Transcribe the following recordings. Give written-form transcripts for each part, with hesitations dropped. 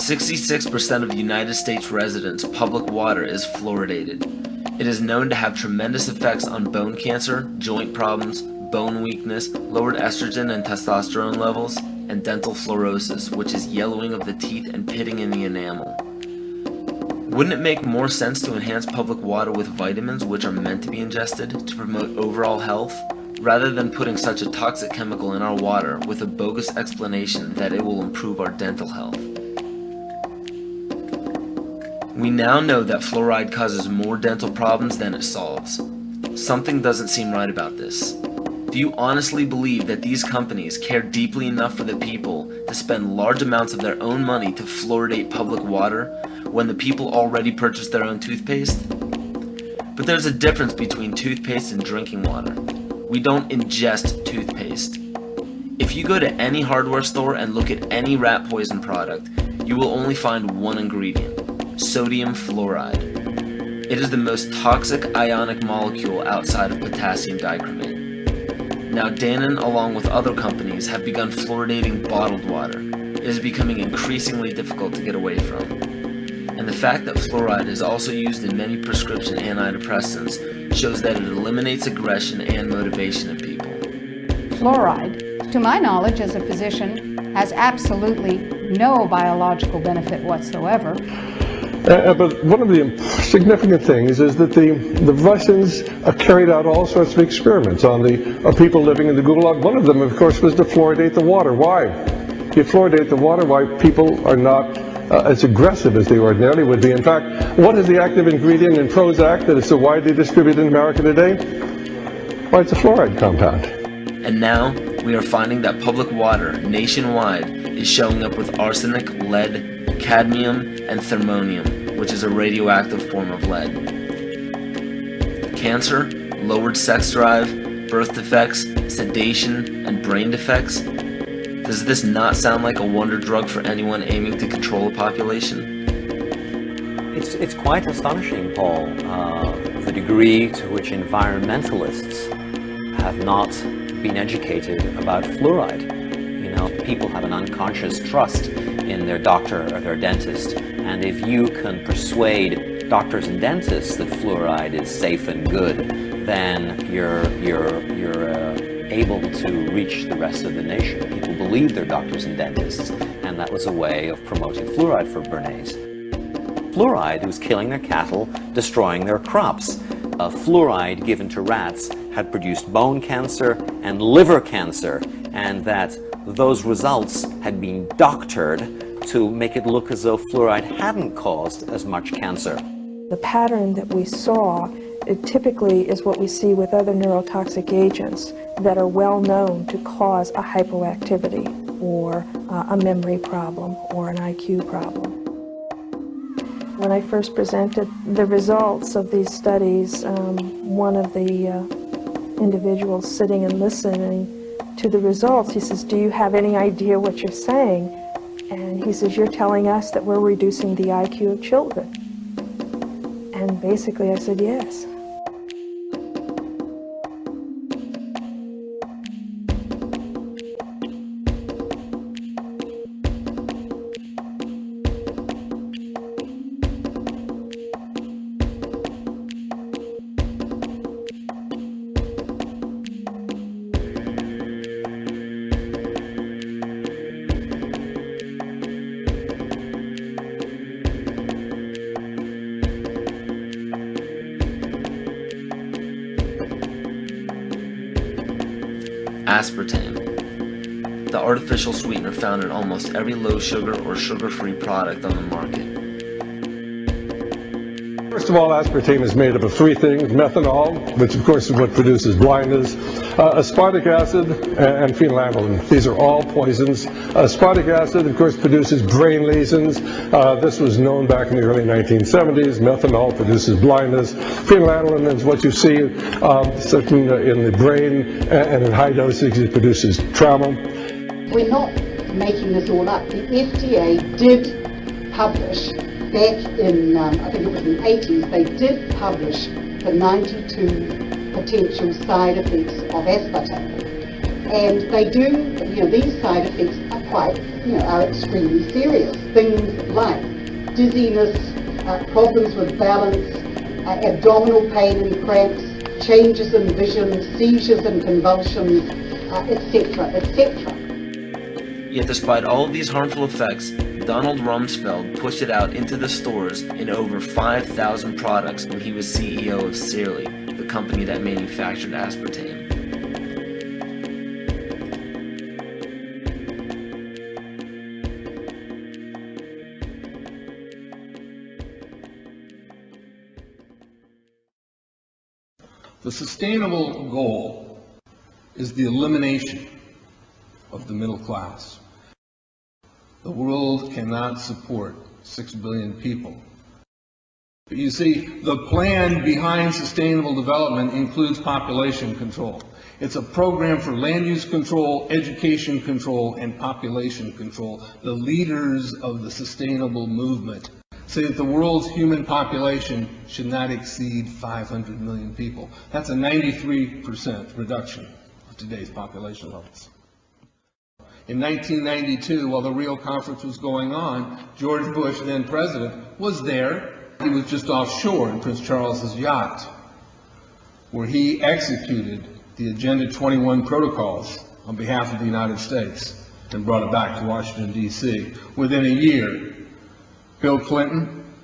66% of United States residents' public water is fluoridated. It is known to have tremendous effects on bone cancer, joint problems, bone weakness, lowered estrogen and testosterone levels, and dental fluorosis, which is yellowing of the teeth and pitting in the enamel. Wouldn't it make more sense to enhance public water with vitamins which are meant to be ingested to promote overall health, rather than putting such a toxic chemical in our water with a bogus explanation that it will improve our dental health? We now know that fluoride causes more dental problems than it solves. Something doesn't seem right about this. Do you honestly believe that these companies care deeply enough for the people to spend large amounts of their own money to fluoridate public water when the people already purchase their own toothpaste? But there's a difference between toothpaste and drinking water. We don't ingest toothpaste. If you go to any hardware store and look at any rat poison product, you will only find one ingredient: sodium fluoride. It is the most toxic ionic molecule outside of potassium dichromate. Now Dannon, along with other companies, have begun fluoridating bottled water. It is becoming increasingly difficult to get away from. And the fact that fluoride is also used in many prescription antidepressants shows that it eliminates aggression and motivation in people. Fluoride, to my knowledge as a physician, has absolutely no biological benefit whatsoever. But one of the significant things is that the Russians carried out all sorts of experiments on the people living in the Gulag. One of them, of course, was to fluoridate the water. Why? You fluoridate the water, why people are not as aggressive as they ordinarily would be. In fact, what is the active ingredient in Prozac that is so widely distributed in America today? Why, it's a fluoride compound. And now, we are finding that public water nationwide is showing up with arsenic, lead, cadmium, and thermonium, which is a radioactive form of lead. Cancer, lowered sex drive, birth defects, sedation, and brain defects. Does this not sound like a wonder drug for anyone aiming to control a population? It's quite astonishing, Paul, the degree to which environmentalists have not been educated about fluoride. You know, people have an unconscious trust in their doctor or their dentist, and if you can persuade doctors and dentists that fluoride is safe and good, then you're able to reach the rest of the nation. People believe their doctors and dentists, and that was a way of promoting fluoride for Bernays. Fluoride was killing their cattle, destroying their crops. Fluoride given to rats had produced bone cancer and liver cancer, and that those results had been doctored to make it look as though fluoride hadn't caused as much cancer. The pattern that we saw, it typically is what we see with other neurotoxic agents that are well known to cause a hypoactivity or a memory problem or an IQ problem. When I first presented the results of these studies, one of the individuals sitting and listening to the results, he says, "Do you have any idea what you're saying?" And he says, "You're telling us that we're reducing the IQ of children." And basically I said, yes. Aspartame, the artificial sweetener found in almost every low-sugar or sugar-free product on the market. First of all, aspartame is made up of three things: methanol, which of course is what produces blindness, aspartic acid, and phenylalanine. These are all poisons. Aspartic acid, of course, produces brain lesions. This was known back in the early 1970s. Methanol produces blindness. Phenylalanine is what you see in the brain, and in high dosage it produces trauma. We're not making this all up. The FDA did publish back in, I think it was in the 80s, they did publish the 92 potential side effects of aspartame. And they do, these side effects are are extremely serious. Things like dizziness, problems with balance, abdominal pain and cramps, changes in vision, seizures and convulsions, etc., etc. Yet despite all of these harmful effects, Donald Rumsfeld pushed it out into the stores in over 5,000 products when he was CEO of Searly, the company that manufactured aspartame. The sustainable goal is the elimination of the middle class. The world cannot support 6 billion people. But you see, the plan behind sustainable development includes population control. It's a program for land use control, education control, and population control. The leaders of the sustainable movement say that the world's human population should not exceed 500 million people. That's a 93% reduction of today's population levels. In 1992, while the Rio conference was going on, George Bush, then president, was there. He was just offshore in Prince Charles's yacht, where he executed the Agenda 21 protocols on behalf of the United States and brought it back to Washington, D.C. Within a year, Bill Clinton,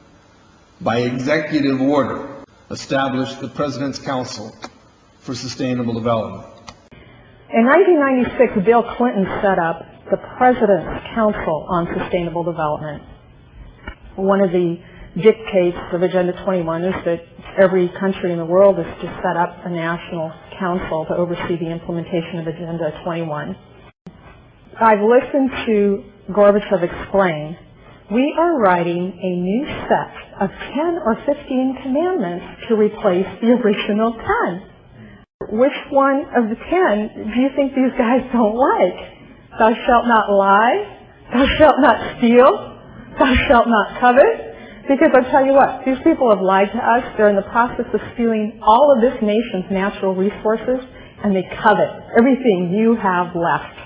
by executive order, established the President's Council for Sustainable Development. In 1996, Bill Clinton set up the President's Council on Sustainable Development. One of the dictates of Agenda 21 is that every country in the world is to set up a national council to oversee the implementation of Agenda 21. I've listened to Gorbachev explain, we are writing a new set of 10 or 15 commandments to replace the original 10. Which one of the 10 do you think these guys don't like? Thou shalt not lie, thou shalt not steal, thou shalt not covet. Because I'll tell you what, these people have lied to us. They're in the process of stealing all of this nation's natural resources, and they covet everything you have left.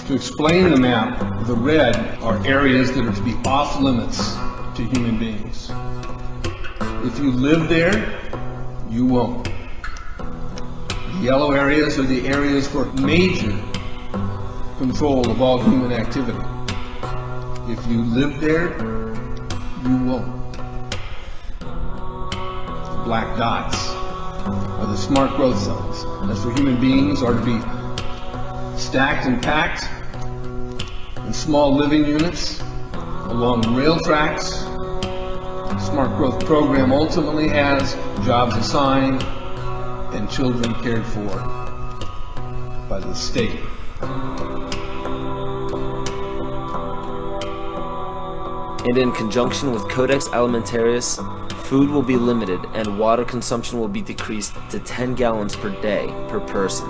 To explain the map, the red are areas that are to be off limits to human beings. If you live there, you won't. The yellow areas are the areas for major control of all human activity. If you live there, you won't. The black dots are the smart growth zones. That's where human beings are to be stacked and packed in small living units along rail tracks. The Smart Growth Program ultimately has jobs assigned and children cared for by the state. And in conjunction with Codex Alimentarius, food will be limited and water consumption will be decreased to 10 gallons per day per person.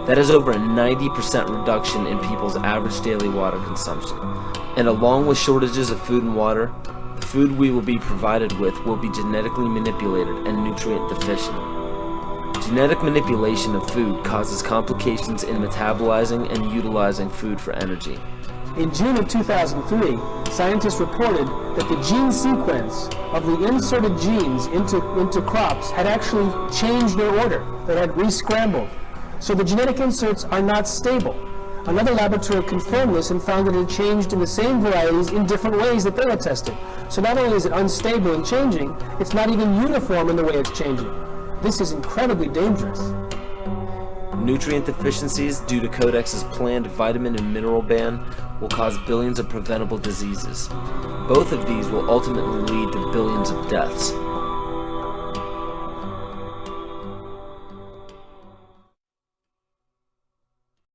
That is over a 90% reduction in people's average daily water consumption. And along with shortages of food and water, the food we will be provided with will be genetically manipulated and nutrient deficient. Genetic manipulation of food causes complications in metabolizing and utilizing food for energy. In June of 2003, scientists reported that the gene sequence of the inserted genes into crops had actually changed their order. They had re-scrambled. So the genetic inserts are not stable. Another laboratory confirmed this and found that it had changed in the same varieties in different ways that they had tested. So not only is it unstable and changing, it's not even uniform in the way it's changing. This is incredibly dangerous. Nutrient deficiencies due to Codex's planned vitamin and mineral ban will cause billions of preventable diseases. Both of these will ultimately lead to billions of deaths.